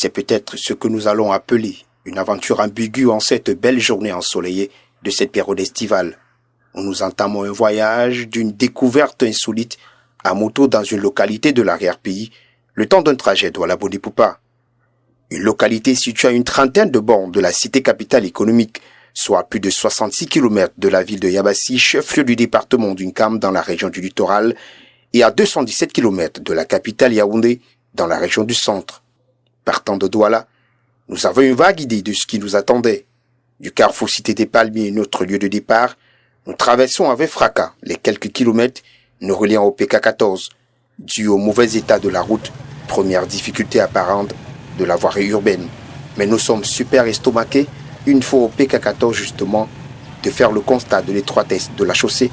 C'est peut-être ce que nous allons appeler une aventure ambiguë en cette belle journée ensoleillée de cette période estivale, où nous entamons un voyage d'une découverte insolite à moto dans une localité de l'arrière-pays, le temps d'un trajet Douala-Bodipupa. Une localité située à une trentaine de bornes de la cité capitale économique, soit à plus de 66 km de la ville de Yabassi, chef-lieu du département d'Unkam dans la région du littoral, et à 217 km de la capitale Yaoundé dans la région du centre. Partant de Douala, nous avons une vague idée de ce qui nous attendait. Du carrefour Cité des Palmiers, notre lieu de départ, nous traversons avec fracas les quelques kilomètres nous reliant au PK14, dû au mauvais état de la route, première difficulté apparente de la voirie urbaine. Mais nous sommes super estomaqués, une fois au PK14 justement, de faire le constat de l'étroitesse de la chaussée,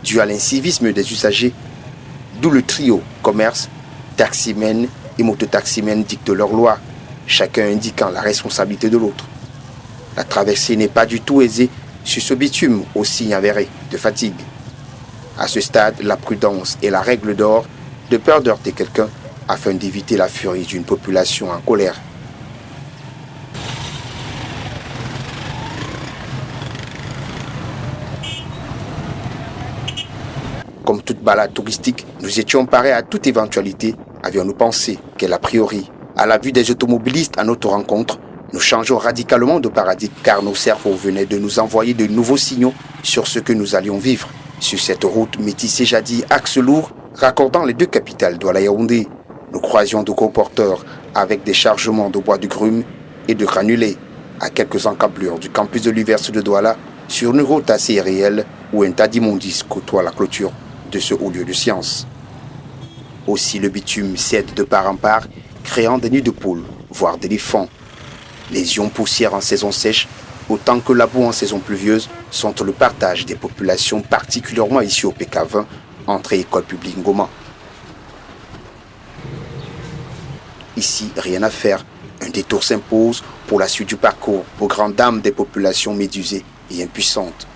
dû à l'incivisme des usagers, d'où le trio commerce, taximène et mototaximène dictent leur loi, chacun indiquant la responsabilité de l'autre. La traversée n'est pas du tout aisée sur ce bitume au signe avéré de fatigue. À ce stade, la prudence est la règle d'or, de peur d'heurter quelqu'un afin d'éviter la furie d'une population en colère. Comme toute balade touristique, nous étions parés à toute éventualité, avions-nous pensé qu'elle a priori, à la vue des automobilistes à notre rencontre, nous changeons radicalement de paradigme car nos cerveaux venaient de nous envoyer de nouveaux signaux sur ce que nous allions vivre sur cette route métissée jadis axe lourd raccordant les deux capitales Douala-Yaoundé. Nous croisions de gros porteurs avec des chargements de bois de grume et de granulés à quelques encablures du campus de l'université de Douala sur une route assez irréelle où un tas d'immondices côtoie la clôture de ce haut lieu de science. Aussi le bitume cède de part en part, créant des nids de poules, voire d'éléphants. Les ions poussières en saison sèche, autant que la boue en saison pluvieuse, sont le partage des populations, particulièrement ici au PK20, entre école publique Ngoma. Ici, rien à faire. Un détour s'impose pour la suite du parcours, aux grandes dames des populations médusées et impuissantes.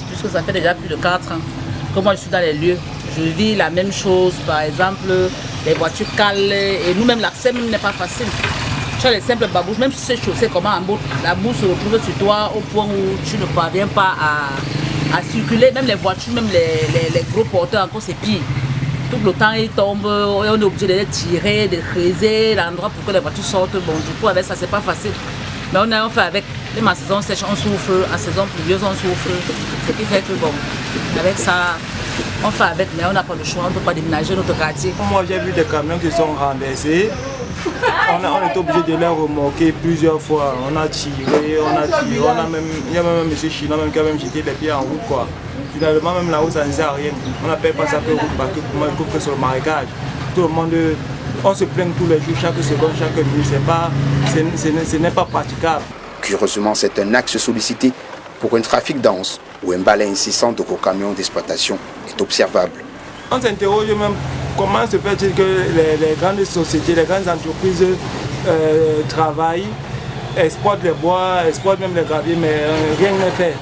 Puisque ça fait déjà plus de 4 ans que moi je suis dans les lieux, je vis la même chose. Par exemple, les voitures calent et nous-mêmes, l'accès n'est pas facile. Tu as les simples babouches, même si c'est chaussé comment en bout, la boue se retrouve sur toi au point où tu ne parviens pas à circuler. Même les voitures, même les gros porteurs, encore c'est pire. Tout le temps ils tombent et on est obligé de les tirer, de creuser l'endroit pour que les voitures sortent. Bon, du coup, avec ça, c'est pas facile. Mais on fait avec. Même en saison sèche, on souffre, en saison pluvieuse, on souffre. Ce qui fait que, bon, avec ça, on fait avec, mais on n'a pas le choix, on ne peut pas déménager notre quartier. Moi, j'ai vu des camions qui sont renversés. On est obligé de les remorquer plusieurs fois. On a tiré, il y a même un monsieur chinois qui a même jeté les pieds en route, quoi. Finalement, même là-haut, ça ne sert à rien. On n'appelle pas ça que route parce que pour moi, il faut faire sur le marécage. Tout le monde, on se plaint tous les jours, chaque seconde, chaque minute. Ce n'est pas praticable. Curieusement, c'est un axe sollicité pour un trafic dense où un balai incessant de gros camions d'exploitation est observable. On s'interroge même comment se fait-il que les grandes sociétés, les grandes entreprises travaillent, exploitent les bois, exploitent même les graviers, mais rien n'est fait.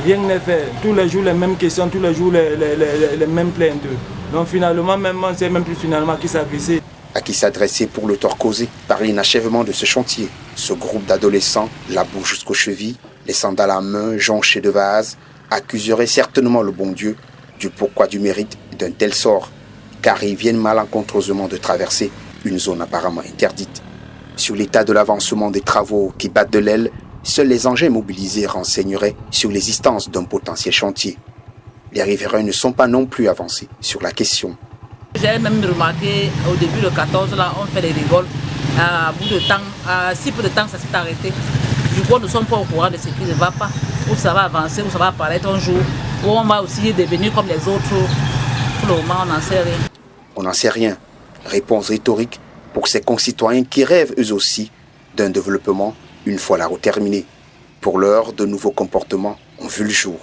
Rien n'est fait. Tous les jours les mêmes questions, tous les jours les mêmes plaintes. Donc finalement, même on ne sait même plus finalement qui s'agresser. À qui s'adresser pour le tort causé par l'inachèvement de ce chantier. Ce groupe d'adolescents, la boue jusqu'aux chevilles, les sandales à main, jonchées de vases, accuserait certainement le bon Dieu du pourquoi du mérite d'un tel sort, car ils viennent malencontreusement de traverser une zone apparemment interdite. Sur l'état de l'avancement des travaux qui battent de l'aile, seuls les engins mobilisés renseigneraient sur l'existence d'un potentiel chantier. Les riverains ne sont pas non plus avancés sur la question. J'ai même remarqué au début de 14, là, on fait des rigoles. À bout de temps, si peu de temps, ça s'est arrêté. Du coup, nous ne sommes pas au courant de ce qui ne va pas, où ça va avancer, où ça va apparaître un jour, où on va aussi devenir comme les autres. Pour le moment, on n'en sait rien. On n'en sait rien. Réponse rhétorique pour ces concitoyens qui rêvent eux aussi d'un développement une fois la route terminée. Pour l'heure, de nouveaux comportements ont vu le jour.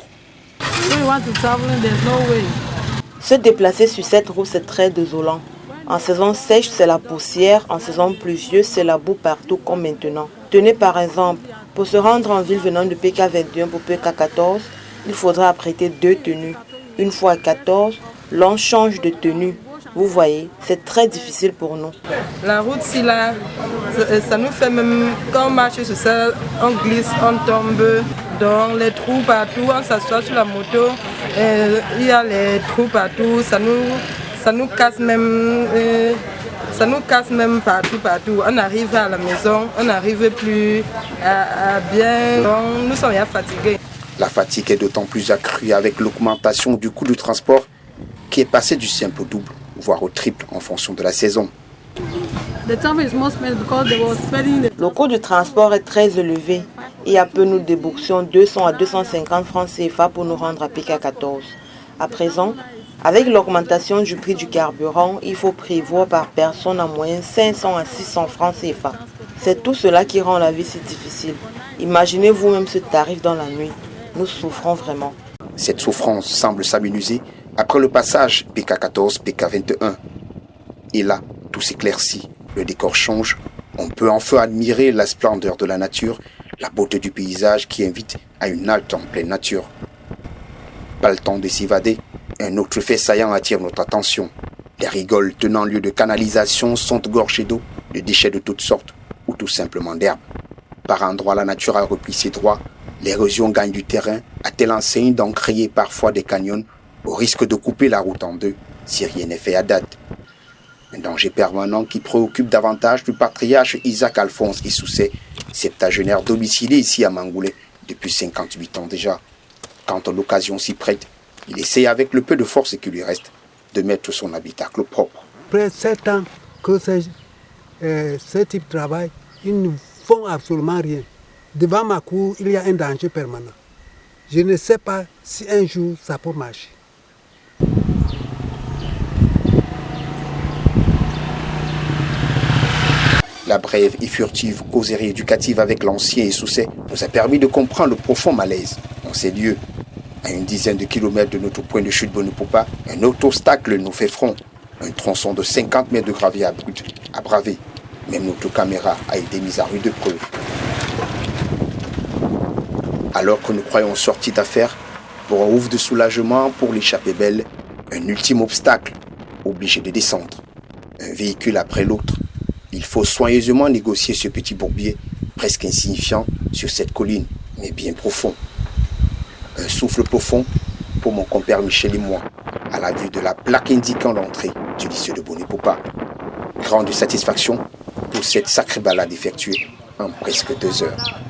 Se déplacer sur cette route, c'est très désolant. En saison sèche, c'est la poussière. En saison pluvieuse, c'est la boue partout comme maintenant. Tenez par exemple, pour se rendre en ville venant de PK21 pour PK14, il faudra apprêter 2 tenues. Une fois à 14, l'on change de tenue. Vous voyez, c'est très difficile pour nous. La route, si là, ça nous fait même, quand on marche sur ça, on glisse, on tombe dans les trous partout, on s'assoit sur la moto, il y a les trous partout, ça nous casse même, partout. On arrive à la maison, on n'arrive plus à bien, donc nous sommes bien fatigués. La fatigue est d'autant plus accrue avec l'augmentation du coût du transport qui est passé du simple au double, voire au triple en fonction de la saison. Le coût du transport est très élevé et à peu nous déboursions 200 à 250 francs CFA pour nous rendre à PK14. À présent, avec l'augmentation du prix du carburant, il faut prévoir par personne en moyenne 500 à 600 francs CFA. C'est tout cela qui rend la vie si difficile. Imaginez vous-même ce tarif dans la nuit. Nous souffrons vraiment. Cette souffrance semble s'amenuiser après le passage PK14, PK21. Et là, tout s'éclaircit, le décor change. On peut enfin admirer la splendeur de la nature, la beauté du paysage qui invite à une halte en pleine nature. Pas le temps de s'évader, un autre fait saillant attire notre attention. Les rigoles tenant lieu de canalisation sont gorgées d'eau, de déchets de toutes sortes ou tout simplement d'herbe. Par endroits, la nature a repris ses droits, l'érosion gagne du terrain à telle enseigne d'en créer parfois des canyons au risque de couper la route en deux si rien n'est fait à date. Un danger permanent qui préoccupe davantage le patriarche Isaac Alphonse Issousset, septagénaire domicilié ici à Mangoulé depuis 58 ans déjà. Quand l'occasion s'y prête, il essaie avec le peu de force qui lui reste de mettre son habitacle propre. Après 7 ans que ce type de travail, ils ne font absolument rien. Devant ma cour, il y a un danger permanent. Je ne sais pas si un jour ça peut marcher. La brève et furtive causerie éducative avec l'ancien Issousset nous a permis de comprendre le profond malaise en ces lieux. À une dizaine de kilomètres de notre point de chute Bonne-Poupa, un autre obstacle nous fait front. Un tronçon de 50 mètres de gravier abrupt à braver. Même notre caméra a été mise à rude épreuve. Alors que nous croyons sortis d'affaire, pour un ouf de soulagement pour l'échappée belle, un ultime obstacle, obligé de descendre. Un véhicule après l'autre. Il faut soigneusement négocier ce petit bourbier, presque insignifiant, sur cette colline, mais bien profond. Un souffle profond pour mon compère Michel et moi, à la vue de la plaque indiquant l'entrée du lycée de Bonne-Poupa. Grande satisfaction pour cette sacrée balade effectuée en presque 2 heures.